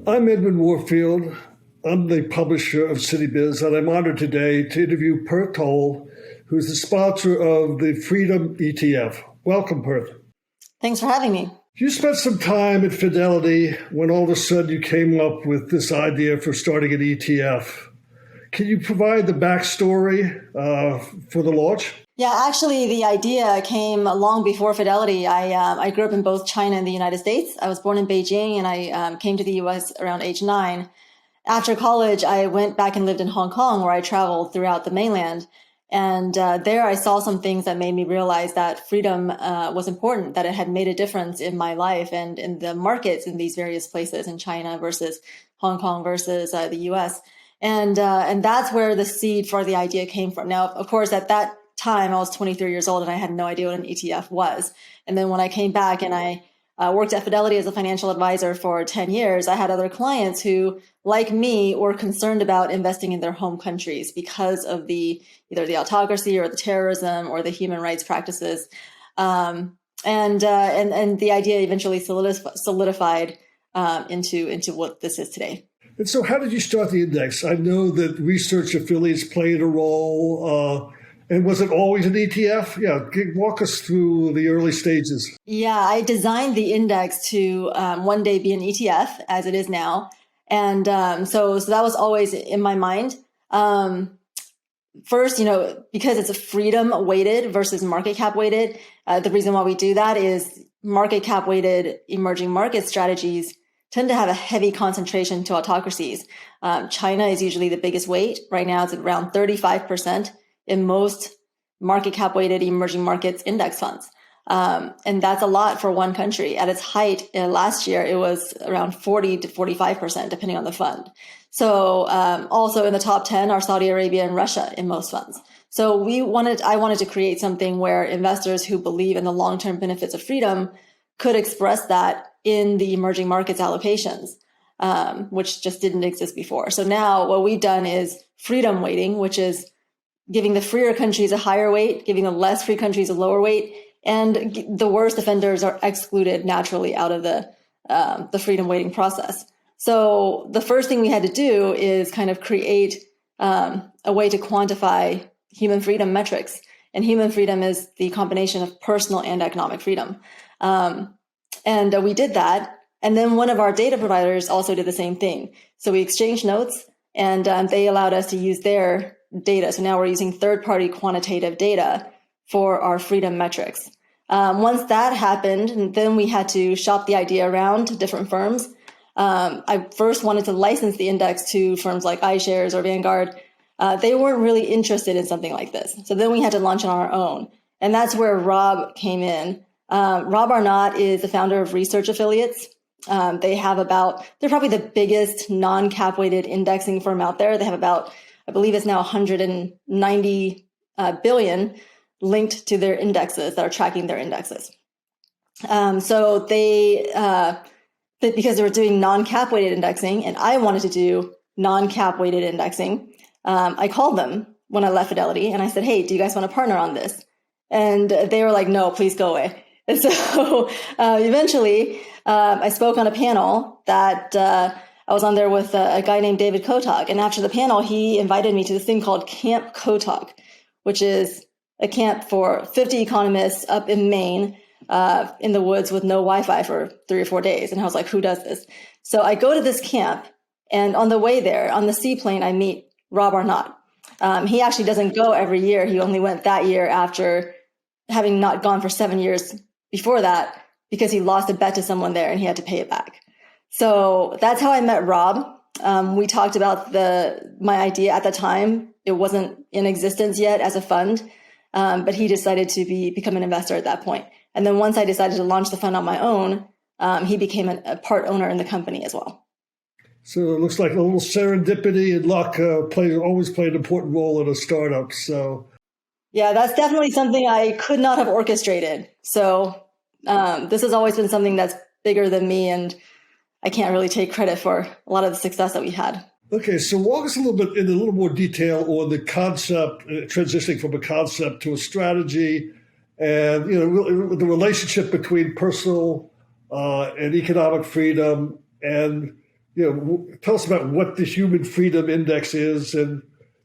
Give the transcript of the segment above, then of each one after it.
I'm Edwin Warfield. I'm the publisher of Citybiz, and I'm honored today to interview Perth Tolle, who's the sponsor of the Freedom ETF. Welcome, Perth. Thanks for having me. You spent some time at Fidelity when all of a sudden you came up with this idea for starting an ETF. Can you provide the backstory for the launch? Yeah, actually, the idea came long before Fidelity. I grew up in both China and the United States. I was born in Beijing, and I came to the U.S. around age 9. After college, I went back and lived in Hong Kong, where I traveled throughout the mainland. And there I saw some things that made me realize that freedom was important, that it had made a difference in my life and in the markets in these various places in China versus Hong Kong versus the U.S. And that's where the seed for the idea came from. Now, of course, at that time, I was 23 years old and I had no idea what an ETF was. And then when I came back and I worked at Fidelity as a financial advisor for 10 years, I had other clients who, like me, were concerned about investing in their home countries because of either the autocracy or the terrorism or the human rights practices. And the idea eventually solidified into what this is today. And so how did you start the index? I know that research affiliates played a role. And was it always an ETF? Yeah, walk us through the early stages. Yeah, I designed the index to one day be an ETF, as it is now. And so that was always in my mind. First, because it's a freedom weighted versus market cap weighted, the reason why we do that is market cap weighted emerging market strategies tend to have a heavy concentration to autocracies. China is usually the biggest weight. Right now, it's around 35%. In most market cap weighted emerging markets index funds. And that's a lot for one country. At its height last year, it was around 40 to 45%, depending on the fund. So also in the top 10 are Saudi Arabia and Russia in most funds. So I wanted to create something where investors who believe in the long-term benefits of freedom could express that in the emerging markets allocations, which just didn't exist before. So now what we've done is freedom weighting, which is giving the freer countries a higher weight, giving the less free countries a lower weight, and the worst offenders are excluded naturally out of the freedom weighting process. So the first thing we had to do is kind of create a way to quantify human freedom metrics. And human freedom is the combination of personal and economic freedom. And we did that. And then one of our data providers also did the same thing. So we exchanged notes, and they allowed us to use their data. So now we're using third-party quantitative data for our freedom metrics. Once that happened, then we had to shop the idea around to different firms. I first wanted to license the index to firms like iShares or Vanguard. They weren't really interested in something like this. So then we had to launch on our own. And that's where Rob came in. Rob Arnott is the founder of Research Affiliates. They're probably the biggest non-cap weighted indexing firm out there. They have about, I believe it's now 190 billion linked to their indexes that are tracking their indexes. So because they were doing non-cap weighted indexing and I wanted to do non-cap weighted indexing, I called them when I left Fidelity and I said, hey, do you guys want to partner on this? And they were like, no, please go away. And so eventually I spoke on a panel that I was on there with a guy named David Kotok. And after the panel, he invited me to this thing called Camp Kotok, which is a camp for 50 economists up in Maine in the woods with no Wi-Fi for 3 or 4 days. And I was like, who does this? So I go to this camp, and on the way there, on the seaplane, I meet Rob Arnott. He actually doesn't go every year. He only went that year after having not gone for 7 years before that because he lost a bet to someone there and he had to pay it back. So that's how I met Rob. We talked about my idea at the time. It wasn't in existence yet as a fund, but he decided to become an investor at that point. And then once I decided to launch the fund on my own, he became a part owner in the company as well. So it looks like a little serendipity and luck always play an important role in a startup. So yeah, that's definitely something I could not have orchestrated. So this has always been something that's bigger than me, and I can't really take credit for a lot of the success that we had. Okay, so walk us a little bit in a little more detail on the concept, transitioning from a concept to a strategy, and the relationship between personal and economic freedom, and tell us about what the Human Freedom Index is and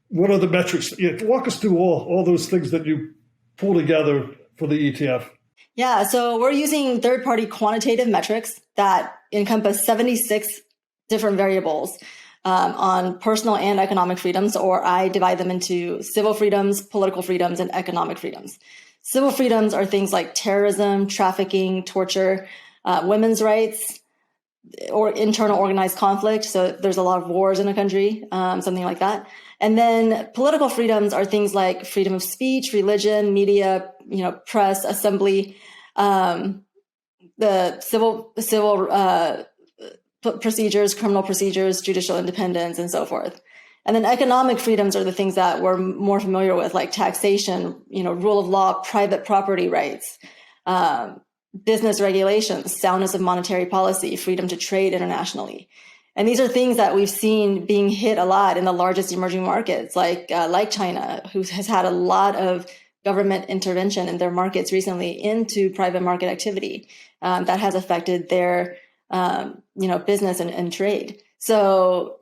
what are the metrics. Walk us through all those things that you pull together for the ETF. Yeah, so we're using third-party quantitative metrics that encompass 76 different variables on personal and economic freedoms, or I divide them into civil freedoms, political freedoms, and economic freedoms. Civil freedoms are things like terrorism, trafficking, torture, women's rights, or internal organized conflict. So there's a lot of wars in a country, something like that. And then political freedoms are things like freedom of speech, religion, media, press, assembly, the civil procedures, criminal procedures, judicial independence, and so forth. And then economic freedoms are the things that we're more familiar with, like taxation, rule of law, private property rights, business regulations, soundness of monetary policy, freedom to trade internationally. And these are things that we've seen being hit a lot in the largest emerging markets, like China, who has had a lot of government intervention in their markets recently into private market activity that has affected their business and trade. So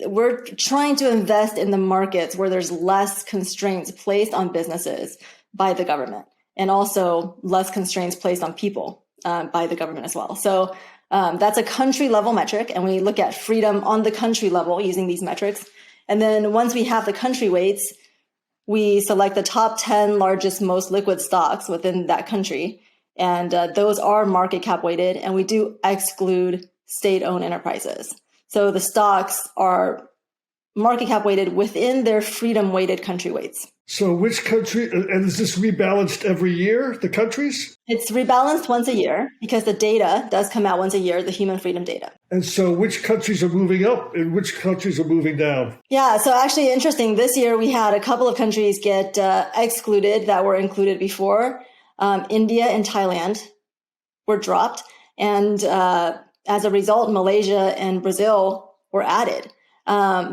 we're trying to invest in the markets where there's less constraints placed on businesses by the government, and also less constraints placed on people by the government as well. So that's a country level metric, and we look at freedom on the country level using these metrics. And then once we have the country weights, we select the top 10 largest, most liquid stocks within that country. And those are market cap weighted, and we do exclude state-owned enterprises. So the stocks are market cap weighted within their freedom weighted country weights. So which country, and is this rebalanced every year, the countries? It's rebalanced once a year because the data does come out once a year, the human freedom data. And so which countries are moving up and which countries are moving down? Yeah, so actually interesting. This year we had a couple of countries get excluded that were included before. India and Thailand were dropped. And as a result, Malaysia and Brazil were added.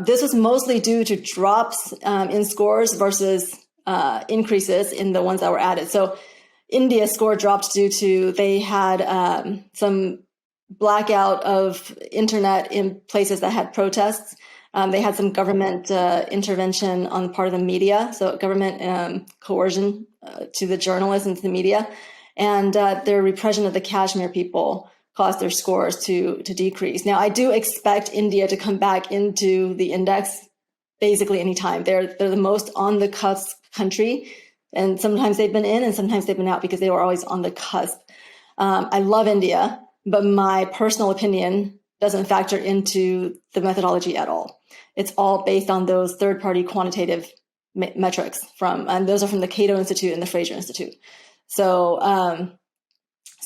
This was mostly due to drops in scores versus increases in the ones that were added. So India's score dropped due to they had some blackout of internet in places that had protests. They had some government intervention on the part of the media, so government coercion to the journalists and to the media, and their repression of the Kashmir people caused their scores to decrease. Now, I do expect India to come back into the index basically anytime. They're the most on the cusp country, and sometimes they've been in and sometimes they've been out because they were always on the cusp. I love India, but my personal opinion doesn't factor into the methodology at all. It's all based on those third-party quantitative metrics and those are from the Cato Institute and the Fraser Institute. So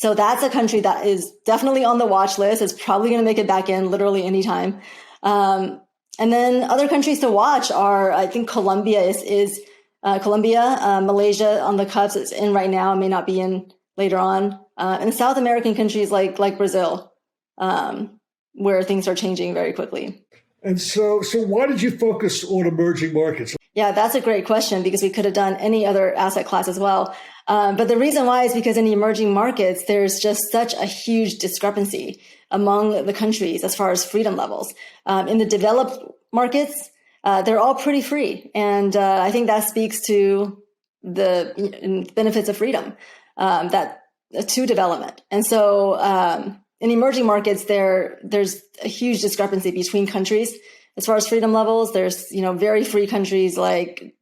that's a country that is definitely on the watch list. It's probably going to make it back in literally anytime. And then other countries to watch are, I think Colombia is Colombia, Malaysia on the cusp is in right now, may not be in later on. And South American countries like Brazil, where things are changing very quickly. And so why did you focus on emerging markets? Yeah, that's a great question because we could have done any other asset class as well. But the reason why is because in the emerging markets, there's just such a huge discrepancy among the countries as far as freedom levels. In the developed markets, they're all pretty free. And I think that speaks to the benefits of freedom to development. And so in emerging markets, there's a huge discrepancy between countries as far as freedom levels. There's, very free countries like,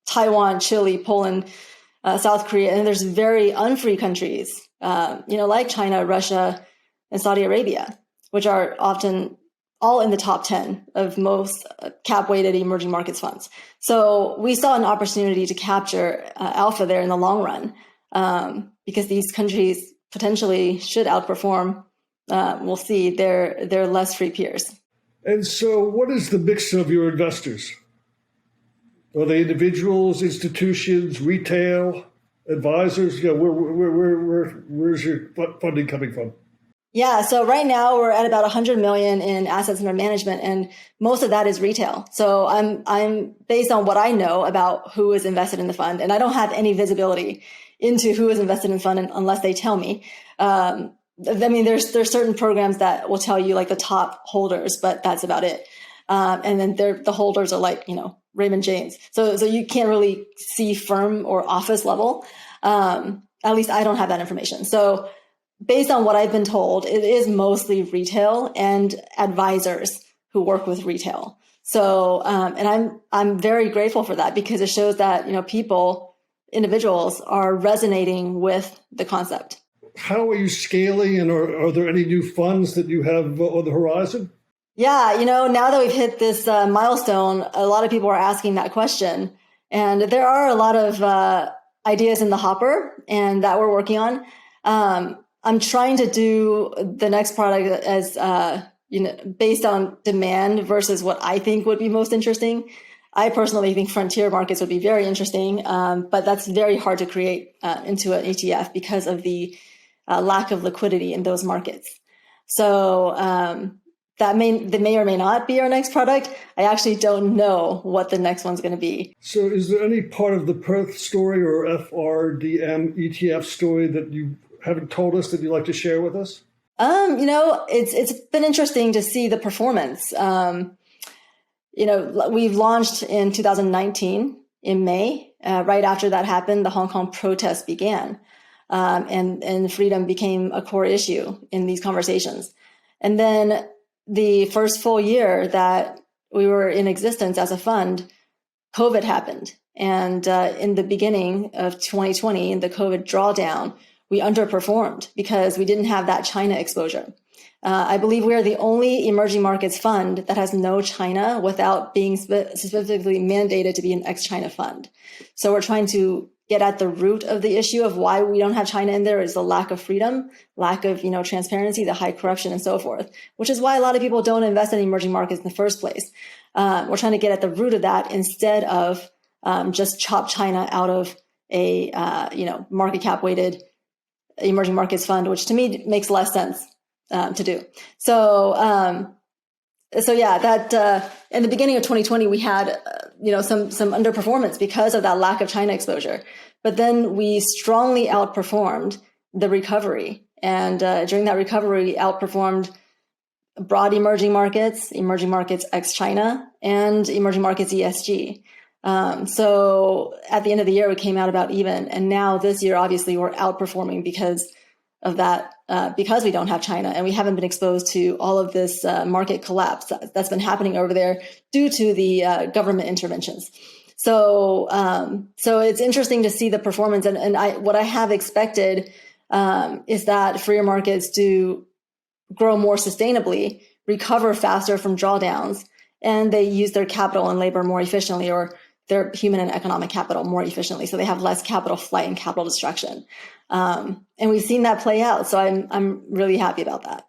Taiwan, Chile, Poland, South Korea, and there's very unfree countries, like China, Russia, and Saudi Arabia, which are often all in the top 10 of most cap-weighted emerging markets funds. So we saw an opportunity to capture alpha there in the long run because these countries potentially should outperform, we'll see, their less free peers. And so what is the mix of your investors? Are they individuals, institutions, retail, advisors? Where's your funding coming from? Yeah, so right now we're at about 100 million in assets under management, and most of that is retail. So I'm based on what I know about who is invested in the fund, and I don't have any visibility into who is invested in the fund unless they tell me. I mean, there's certain programs that will tell you like the top holders, but that's about it. And then the holders are like, Raymond James. So you can't really see firm or office level. At least I don't have that information. So based on what I've been told, it is mostly retail and advisors who work with retail. So, and I'm very grateful for that because it shows that, individuals are resonating with the concept. How are you scaling, and are there any new funds that you have on the horizon? Yeah, now that we've hit this milestone, a lot of people are asking that question. And there are a lot of ideas in the hopper and that we're working on. I'm trying to do the next product as, based on demand versus what I think would be most interesting. I personally think frontier markets would be very interesting, but that's very hard to create into an ETF because of the lack of liquidity in those markets. So that may or may not be our next product. I actually don't know what the next one's going to be. So is there any part of the Perth story or FRDM ETF story that you haven't told us that you'd like to share with us? It's been interesting to see the performance. We've launched in 2019 in May. Right after that happened, the Hong Kong protests began, and freedom became a core issue in these conversations. And then the first full year that we were in existence as a fund, COVID happened. And in the beginning of 2020, in the COVID drawdown, we underperformed because we didn't have that China exposure. I believe we are the only emerging markets fund that has no China without being specifically mandated to be an ex-China fund. So we're trying to get at the root of the issue of why we don't have China in there is the lack of freedom, lack of, transparency, the high corruption and so forth, which is why a lot of people don't invest in emerging markets in the first place. We're trying to get at the root of that instead of just chop China out of a, market cap weighted emerging markets fund, which to me makes less sense to do. So yeah, that in the beginning of 2020, we had some underperformance because of that lack of China exposure. But then we strongly outperformed the recovery, and during that recovery, we outperformed broad emerging markets ex-China, and emerging markets ESG. So at the end of the year, we came out about even, and now this year, obviously, we're outperforming because of that. Because we don't have China and we haven't been exposed to all of this market collapse that's been happening over there due to the government interventions. So it's interesting to see the performance. And what I have expected is that freer markets do grow more sustainably, recover faster from drawdowns, and they use their capital and labor more efficiently, or their human and economic capital more efficiently. So they have less capital flight and capital destruction. And we've seen that play out. So I'm really happy about that.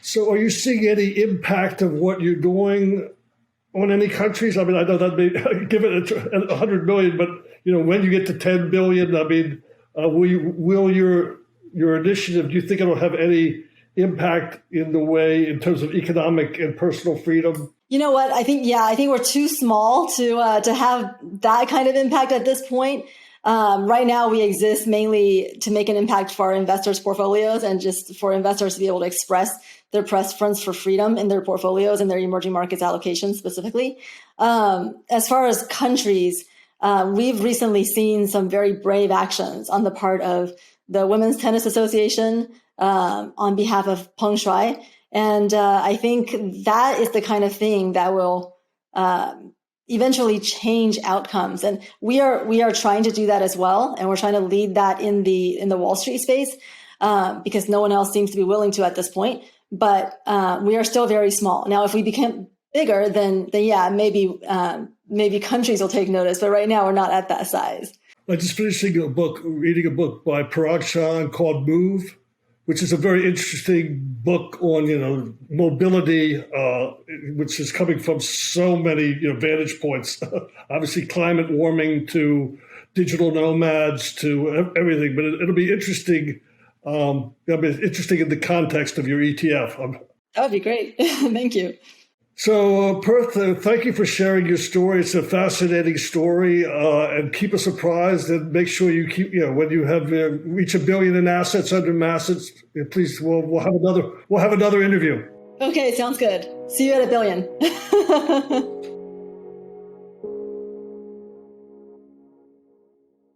So are you seeing any impact of what you're doing on any countries? I mean, I know that may give it 100 million, but when you get to 10 billion, I mean, will your initiative, do you think it'll have any impact in terms of economic and personal freedom? You know what? I think we're too small to have that kind of impact at this point. Right now, we exist mainly to make an impact for our investors' portfolios and just for investors to be able to express their preference for freedom in their portfolios and their emerging markets allocations specifically. As far as countries, we've recently seen some very brave actions on the part of the Women's Tennis Association on behalf of Peng Shuai. And I think that is the kind of thing that will eventually change outcomes. And we are trying to do that as well. And we're trying to lead that in the Wall Street space because no one else seems to be willing to at this point. But we are still very small. Now, if we become bigger, then yeah, maybe countries will take notice. But right now, we're not at that size. I just finished reading a book by Parag Shah called Move, which is a very interesting book on, mobility, which is coming from so many, vantage points. Obviously, climate warming to digital nomads to everything. But it'll be interesting. Interesting in the context of your ETF. That would be great. Thank you. So, Perth, thank you for sharing your story. It's a fascinating story, and keep us apprised. And make sure you keep, when you have reach $1 billion in assets under assets, please, we'll have another interview. Okay, sounds good. See you at $1 billion.